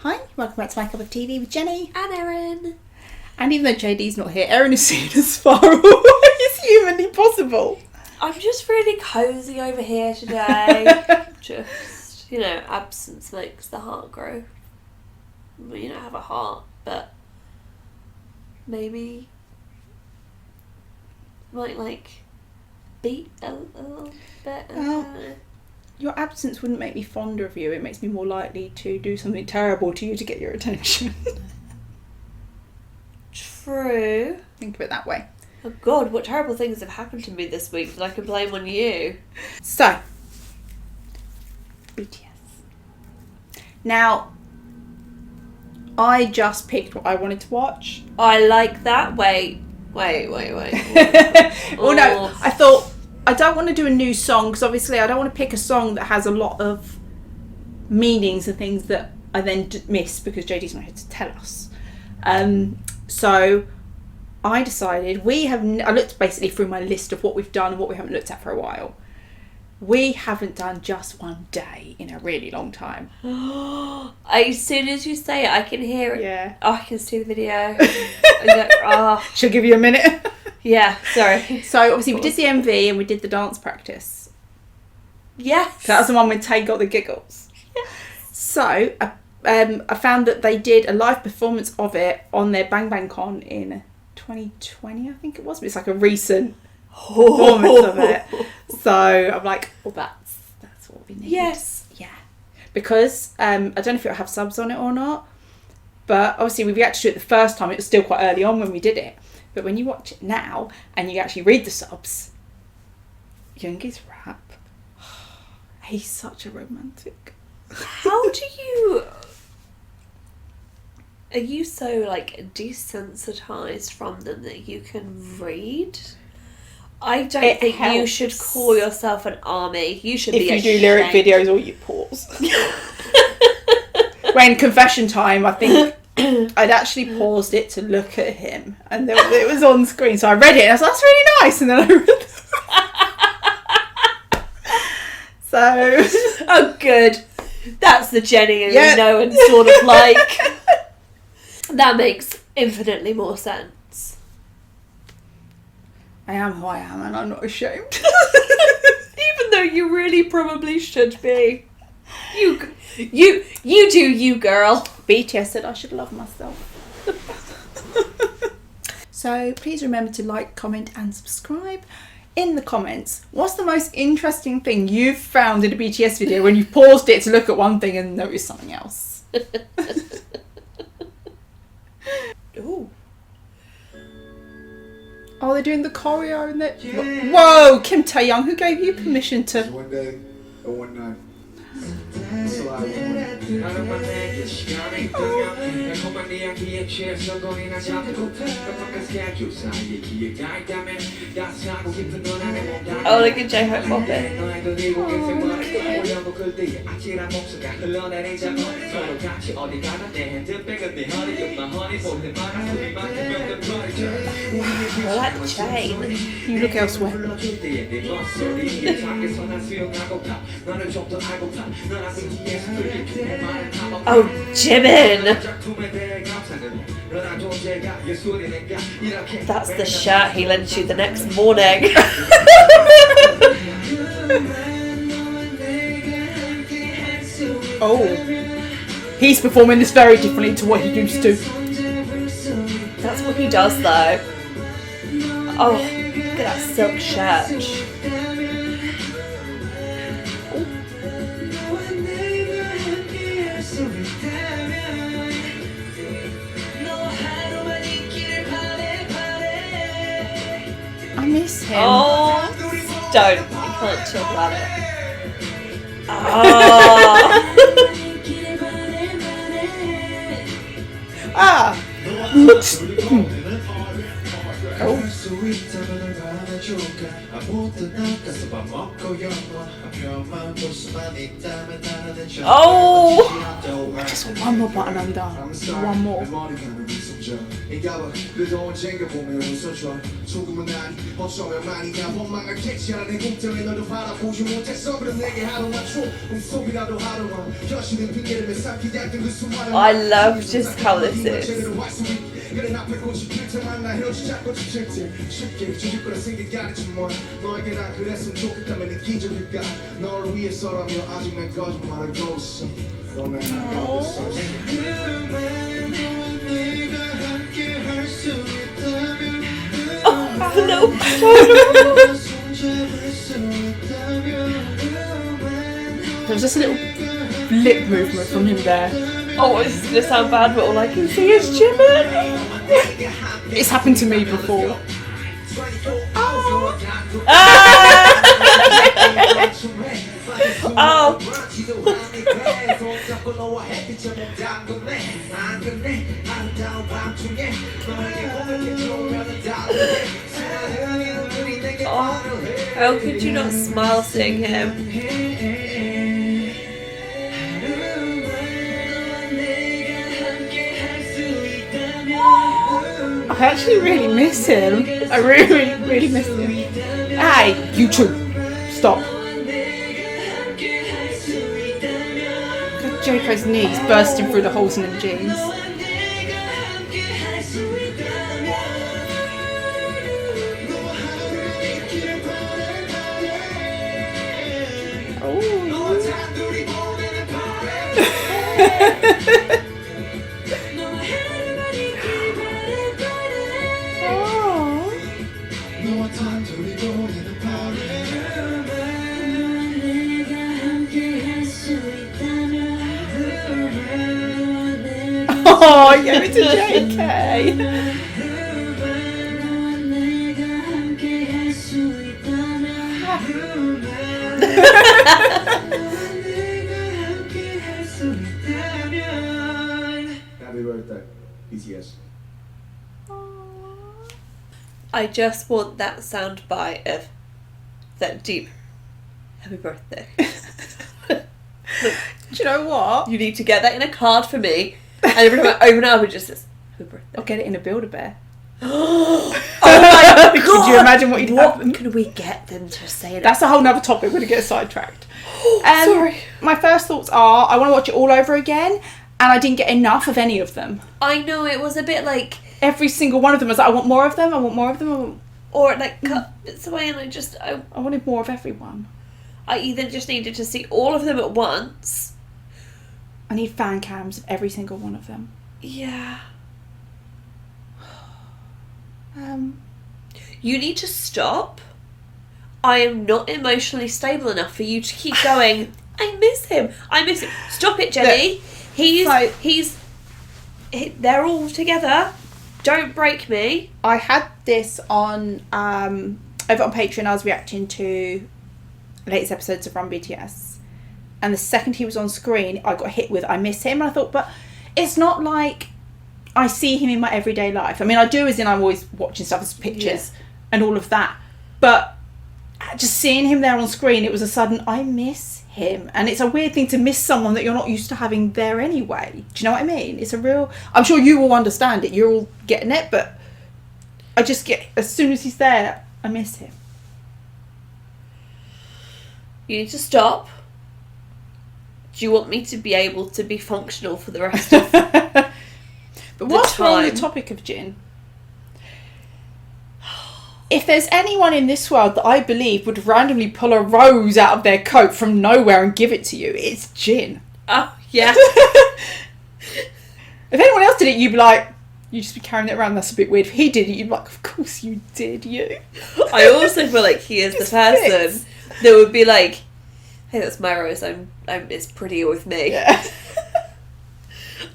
Hi, welcome back to My Cup of TV with Jenny. And Erin. And even though JD's not here, Erin is seen as far away as humanly possible. I'm just really cosy over here today. Just, absence makes the heart grow. Well, you don't have a heart, but maybe might beat a little bit. Your absence wouldn't make me fonder of you. It makes me more likely to do something terrible to you to get your attention. True. Think of it that way. Oh God, what terrible things have happened to me this week that I can blame on you? So, BTS. Now, I just picked what I wanted to watch. I like that. Wait. Well, no, I thought I don't want to do a new song because obviously I don't want to pick a song that has a lot of meanings and things that I then miss because JD's not here to tell us. So I decided I looked basically through my list of what we've done and what we haven't looked at for a while. We haven't done Just One Day in a really long time. As soon as you say it, I can hear it. Yeah. Oh, I can see the video. She'll give you a minute. Yeah, sorry. So obviously we did the MV and we did the dance practice. Yes. So that was the one when Tay got the giggles. Yes. So I found that they did a live performance of it on their Bang Bang Con in 2020, I think it was. But it's like a recent performance of it. So I'm like, well, that's what we need. Yes. Yeah. Because I don't know if it'll have subs on it or not. But obviously we reacted to it the first time. It was still quite early on when we did it. But when you watch it now and you actually read the subs, Yoongi's rap, he's such a romantic. How do you... Are you so, desensitized from them that you can read? I don't think helps. you should call yourself an army. You should be If you ashamed. do lyric videos or you pause. When confession time, I think I'd actually paused it to look at him and it was on screen. So I read it and I was like, that's really nice. And then I read it. So... Oh, good. That's the Jenny who Yeah. we know and sort of like. That makes infinitely more sense. I am who I am and I'm not ashamed. Even though you really probably should be. You do you, girl. BTS said I should love myself. So please remember to like, comment and subscribe. In the comments, what's the most interesting thing you've found in a BTS video when you've paused it to look at one thing and noticed something else? Ooh. Oh, they're doing the choreo and that. Yeah. Whoa, Kim Tae-young, who gave you permission to... One day or one night. Oh, look at J-Hope mopping. I like the chain. You look elsewhere. Oh, Jimin! That's the shirt he lent you the next morning. Oh. He's performing this very differently to what he used to. That's what he does, though. Oh, look at that silk shirt. I miss him. Oh, don't. You can't talk about it. Oh. Ah. Oh. Oh! Just one more button under. One more. I love just how this is. There was just a little lip movement from him there. Oh, this is going to sound bad, but all I can see is Jimin. It's happened to me before. Ah! Oh. Oh, how could you not smile seeing him? I actually really miss him. I really, really miss him. Hey, you two, stop. God, Jericho's knees bursting through the holes in them jeans. Oh, I gave it to JK. Happy birthday, BTS. I just want that sound bite of that deep happy birthday. Do you know what? You need to get that in a card for me, and every time I open it up, it just says happy birthday. I'll get it in a Build-A-Bear. Oh my god! Could you imagine what you'd have? What can we get them to say? That's a whole nother topic. We're going to get sidetracked. Sorry. My first thoughts are I want to watch it all over again, and I didn't get enough of any of them. I know, it was a bit like... Every single one of them was like, I want more of them, I want more of them. Or like cut bits away, and I wanted more of everyone. I either just needed to see all of them at once. I need fan cams of every single one of them. Yeah. You need to stop. I am not emotionally stable enough for you to keep going, I miss him. Stop it, Jenny. They're all together. Don't break me. I had this on over on Patreon. I was reacting to latest episodes of Run BTS, and the second he was on screen, I got hit with I miss him. And I thought, but it's not like I see him in my everyday life. I mean, I do, as in I'm always watching stuff as pictures and all of that. But just seeing him there on screen, it was a sudden I miss him. And it's a weird thing to miss someone that you're not used to having there anyway. Do you know what I mean? It's a real... I'm sure you all understand it. You're all getting it. But I just get... As soon as he's there, I miss him. You need to stop. Do you want me to be able to be functional for the rest of But whilst we're on the topic of Jin, if there's anyone in this world that I believe would randomly pull a rose out of their coat from nowhere and give it to you, it's Jin. Oh, yeah. If anyone else did it, you'd be like, you'd just be carrying it around, that's a bit weird. If he did it, you'd be like, of course you did, you. I also feel like he is the person that would be like, hey, that's my rose, it's prettier with me. Yeah.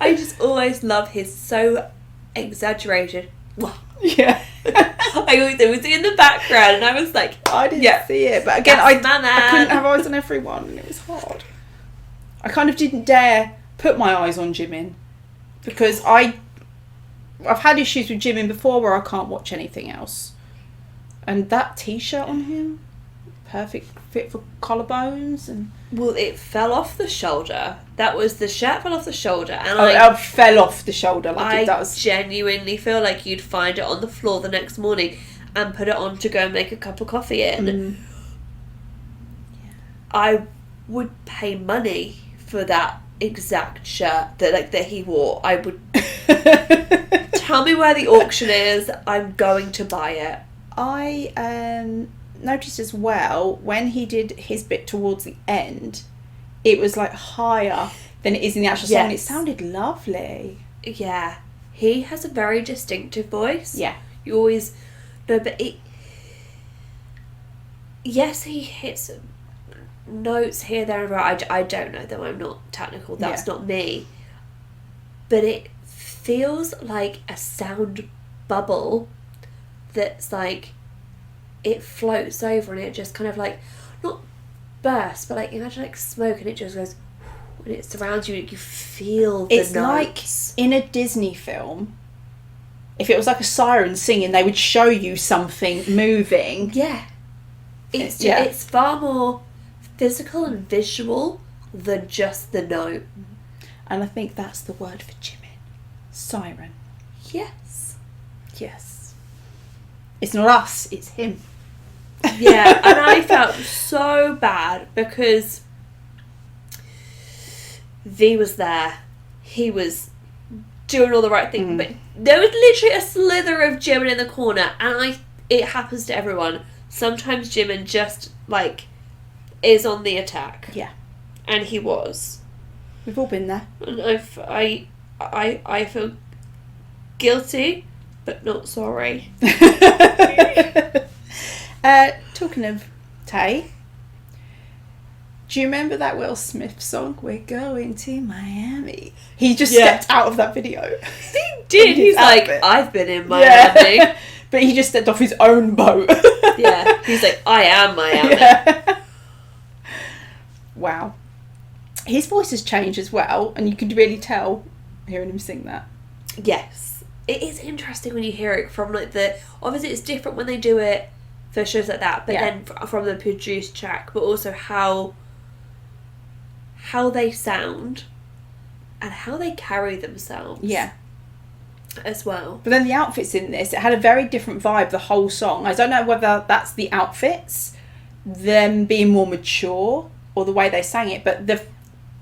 I just always love his so exaggerated. Yeah. It was in the background, and I was like, I didn't see it, but again, I couldn't have eyes on everyone, and it was hard. I kind of didn't dare put my eyes on Jimin because I've had issues with Jimin before where I can't watch anything else. And that t-shirt on him, perfect fit for collarbones. And Well, it fell off the shoulder. The shirt fell off the shoulder, and it fell off the shoulder like it does. I genuinely feel like you'd find it on the floor the next morning and put it on to go and make a cup of coffee in. I would pay money for that exact shirt that he wore. I would tell me where the auction is. I'm going to buy it. I noticed as well when he did his bit towards the end, it was like higher than it is in the actual song. And it sounded lovely. Yeah, he has a very distinctive voice. Yeah, you always know, but yes, he hits notes here, there, and right. I don't know them. I'm not technical. That's not me. But it feels like a sound bubble that's like it floats over and it just kind of like not bursts, but like imagine like smoke and it just goes and it surrounds you. You feel the it's notes. like in a Disney film. If it was like a siren singing, they would show you something moving. Yeah, it's far more physical and visual than just the note. And I think that's the word for Jimin. Siren. Yes. It's not us, it's him. Yeah, and I felt so bad because V was there. He was doing all the right thing, but there was literally a slither of Jimin in the corner, and it happens to everyone. Sometimes Jimin just like is on the attack. Yeah. And he was. We've all been there. And I feel guilty, but not sorry. Talking of Tay, do you remember that Will Smith song, We're Going to Miami? He just stepped out of that video. He did. He's like, I've been in Miami. Yeah. But he just stepped off his own boat. Yeah. He's like, I am Miami. Yeah. Wow. His voice has changed as well, and you can really tell hearing him sing that. Yes. It is interesting when you hear it from like obviously it's different when they do it for shows like that, but then from the produced track, but also how they sound and how they carry themselves. Yeah. As well. But then the outfits in this, it had a very different vibe the whole song. I don't know whether that's the outfits, them being more mature, or the way they sang it, but the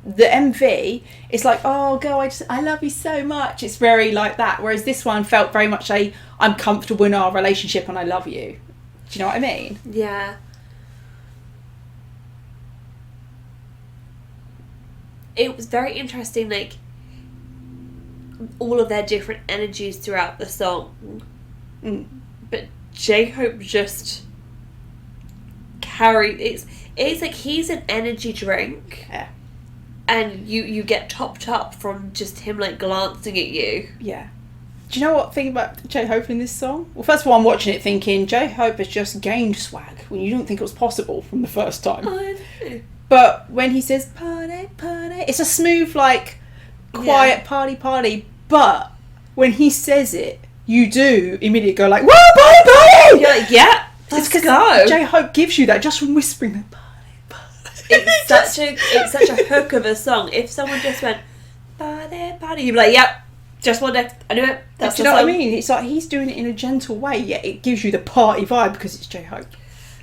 MV, it's like, oh girl, I love you so much. It's very like that. Whereas this one felt very much I'm comfortable in our relationship and I love you. Do you know what I mean? Yeah. It was very interesting, like all of their different energies throughout the song. But J-Hope just carried it's like he's an energy drink. Yeah. And you get topped up from just him like glancing at you. Yeah. Do you know what thing about J-Hope in this song? Well, first of all, I'm watching it thinking J-Hope has just gained swag when you didn't think it was possible from the first time. I know. But when he says party, party, it's a smooth, like, quiet party. But when he says it, you do immediately go like, whoa, party! You're like, yeah, let's go. J-Hope gives you that just from whispering the party. It's such a hook of a song. If someone just went party, you'd be like, yep, just one day. I knew it. That's Do you know what I mean? It's like he's doing it in a gentle way, yet it gives you the party vibe because it's J-Hope.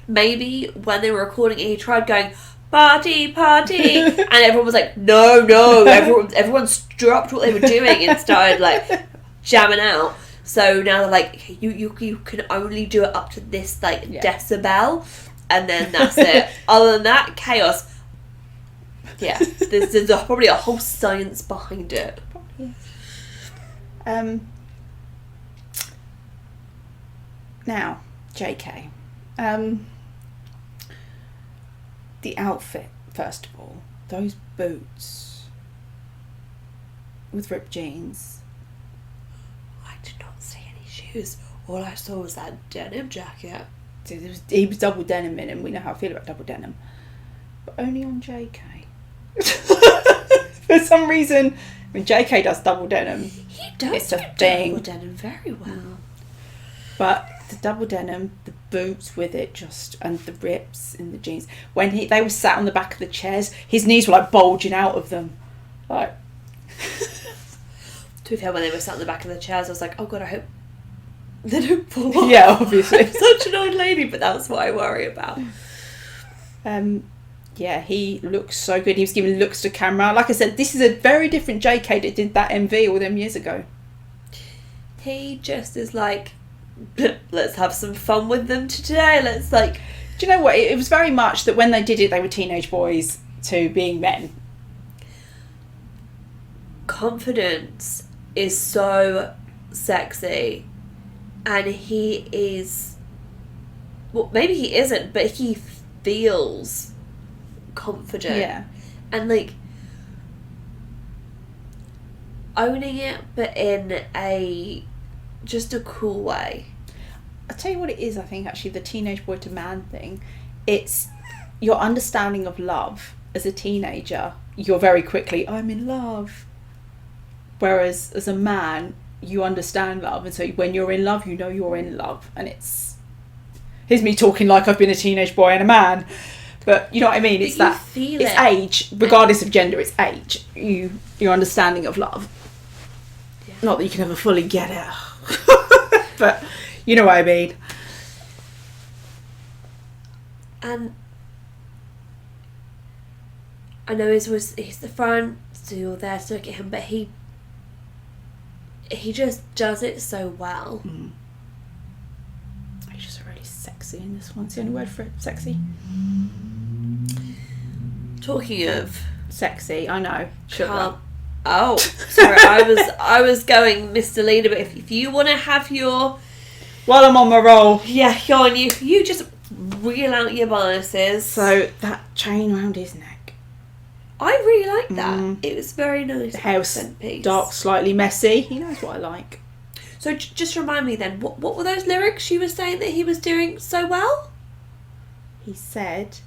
Maybe when they were recording it, he tried going party, and everyone was like, no. Everyone's dropped what they were doing and started like jamming out. So now they're like, you can only do it up to this like decibel. And then that's it. Other than that, chaos. Yeah, there's probably a whole science behind it. Now, JK. The outfit, first of all. Those boots with ripped jeans. I did not see any shoes. All I saw was that denim jacket. He was double denim in, and we know how I feel about double denim. But only on JK. For some reason, when JK does double denim, he does it's a thing. Double denim very well. But the double denim, the boots with it, and the rips in the jeans. When they were sat on the back of the chairs, his knees were like bulging out of them. Like, to be fair, when they were sat on the back of the chairs, I was like, oh god, I hope they don't fall off. Yeah, obviously. I'm such an old lady, but that's what I worry about. Yeah, he looks so good. He was giving looks to camera. Like I said, this is a very different JK that did that MV all them years ago. He just is like, let's have some fun with them today. Let's like... Do you know what? It was very much that when they did it, they were teenage boys to being men. Confidence is so sexy, and he is... Well, maybe he isn't, but he feels confident. Yeah. And like owning it, but in just a cool way. I'll tell you what it is, I think, actually, the teenage boy to man thing. It's your understanding of love as a teenager. You're very quickly, I'm in love. Whereas as a man, you understand love. And so when you're in love, you know you're in love. And here's me talking like I've been a teenage boy and a man. But you know what I mean? It's that feel it's it. age, regardless of gender, it's age. Your understanding of love. Yeah. Not that you can ever fully get it. But you know what I mean. And I know he's the front, so you're there to look at him, but he just does it so well. Mm. He's just really sexy in this one. It's the only word for it. Sexy. Talking of sexy, I know. Sugar. Oh, sorry. I was going Mr. Leader, but if you want to have your... While I'm on my roll. Yeah, go on. You just reel out your biases. So that chain around his neck. I really like that. It was very nice. The hair was dark, slightly messy. He knows what I like. So just remind me then, what were those lyrics you were saying that he was doing so well? He said,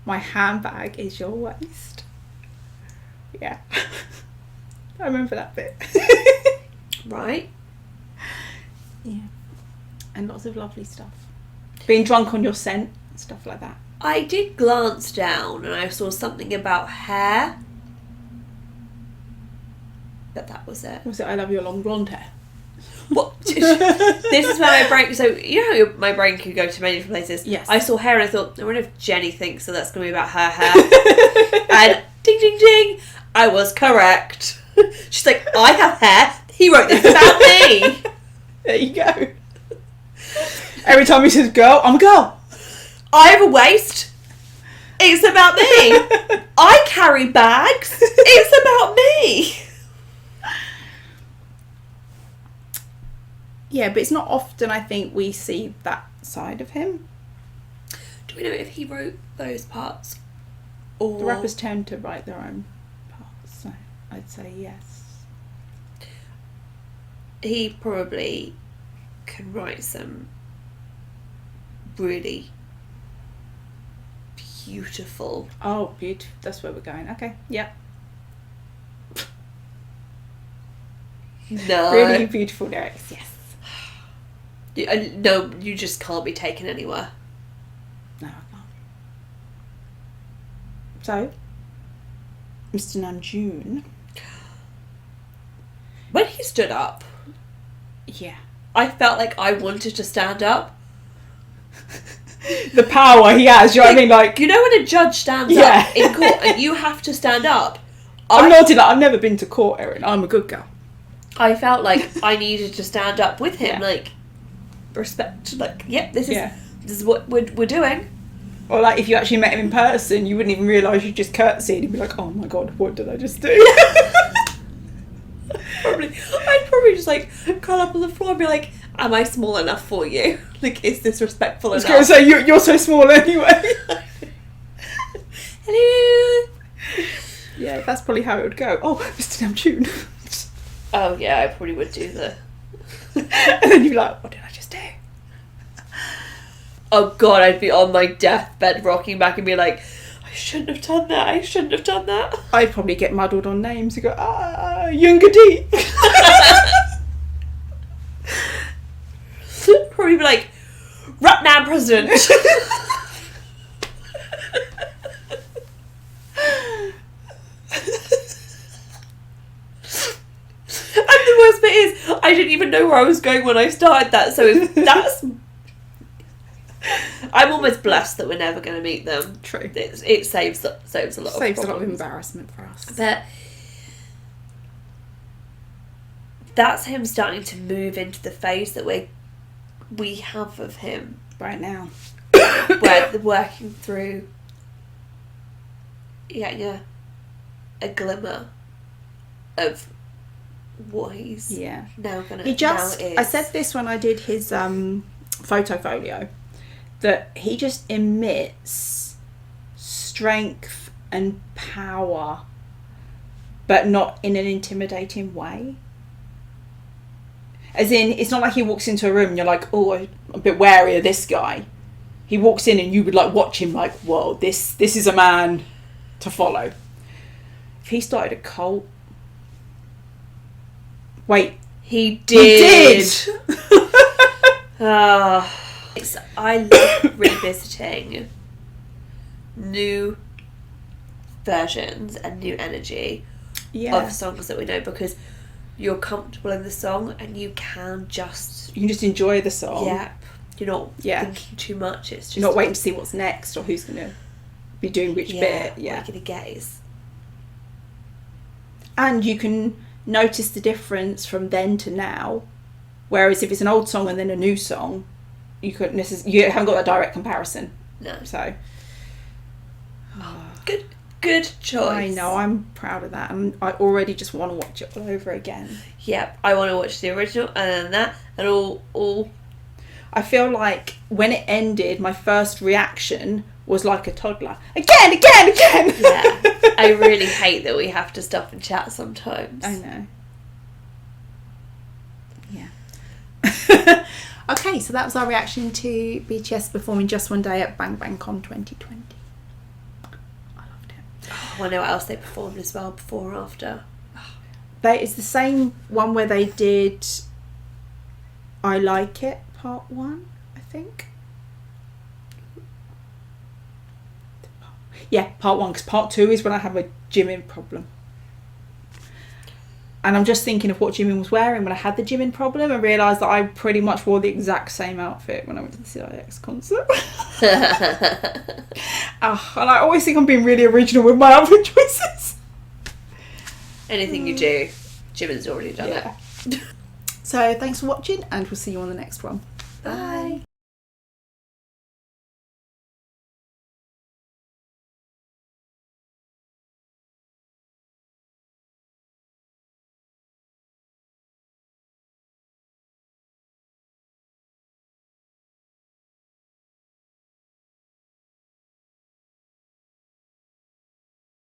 my handbag is your waist. Yeah. I remember that bit. Right. Yeah. And lots of lovely stuff. Being drunk on your scent, stuff like that. I did glance down and I saw something about hair. But that was it. Was it I love your long blonde hair? What? This is where my brain... So, you know how my brain could go to many different places? Yes. I saw hair and I thought, I wonder if Jenny thinks that's going to be about her hair. And ding, ding, ding, I was correct. She's like, I have hair. He wrote this about me. There you go. Every time he says girl, I'm a girl. I have a waist. It's about me. I carry bags. It's about me. Yeah, but it's not often, I think, we see that side of him. Do we know if he wrote those parts? Or... The rappers tend to write their own parts, so I'd say yes. He probably can write some really beautiful... Oh, beautiful. That's where we're going. Okay, yep. No. Really beautiful lyrics, yes. No, you just can't be taken anywhere. No, I can't. So, Mr. Namjoon. When he stood up, Yeah. I felt like I wanted to stand up. The power he has, you know what I mean? Like, You know when a judge stands Yeah. up in court and you have to stand up? I'm nodding like I've never been to court, Erin. I'm a good girl. I felt like I needed to stand up with him, Yeah. like, respect, like, yep, this is Yeah. this is what we're doing. Or like if you actually met him in person, you wouldn't even realise you just curtsied. You'd be like, oh my god, what did I just do? I'd probably just like curl up on the floor and be like, am I small enough for you? Like, is this respectful I was enough? going to say, you're so small anyway. Hello. Yeah, that's probably how it would go. Oh, Mr. Namjoon. Oh yeah, I probably would do the... And then you'd be like, what did I just do? Oh god, I'd be on my deathbed rocking back and be like, I shouldn't have done that, I shouldn't have done that. I'd probably get muddled on names. You go, Youngadi. Probably be like, right now, Madam President. And the worst bit is, I didn't even know where I was going when I started that, so that's... I'm almost blessed that we're never going to meet them. True. It saves a lot of Saves problems. a lot of embarrassment for us. But that's him starting to move into the phase that we have of him Right now. where they're working through a glimmer of what he's now gonna now is. I said this when I did his photo folio, that he just emits strength and power, but not in an intimidating way. As in, it's not like he walks into a room and you're like, oh, I'm a bit wary of this guy. He walks in and you would like watch him like, whoa, this is a man to follow. If he started a cult, wait, he did. I love revisiting new versions and new energy of songs that we know, because you're comfortable in the song and you can just enjoy the song. You're not thinking too much. It's just you're not waiting to see what's next or who's going to be doing which bit. What you're going to get is. And you can notice the difference from then to now. Whereas if it's an old song and then a new song, you haven't got that direct comparison. No. So. Good choice. I know, I'm proud of that, and I already just want to watch it all over again. Yep, I want to watch the original and then that and all. I feel like when it ended, my first reaction was like a toddler. Again! Yeah, I really hate that we have to stop and chat sometimes. I know. Yeah. Okay, so that was our reaction to BTS performing Just One Day at Bang Bang Con 2020. I want to know what else they performed as well, before or after. It's the same one where they did I Like It Part 1, I think. Yeah, Part 1, because Part 2 is when I have a Jimin problem. And I'm just thinking of what Jimin was wearing when I had the Jimin problem, and realised that I pretty much wore the exact same outfit when I went to the CIX concert. And I always think I'm being really original with my outfit choices. Anything you do, Jimin's already done it. So thanks for watching, and we'll see you on the next one. Bye.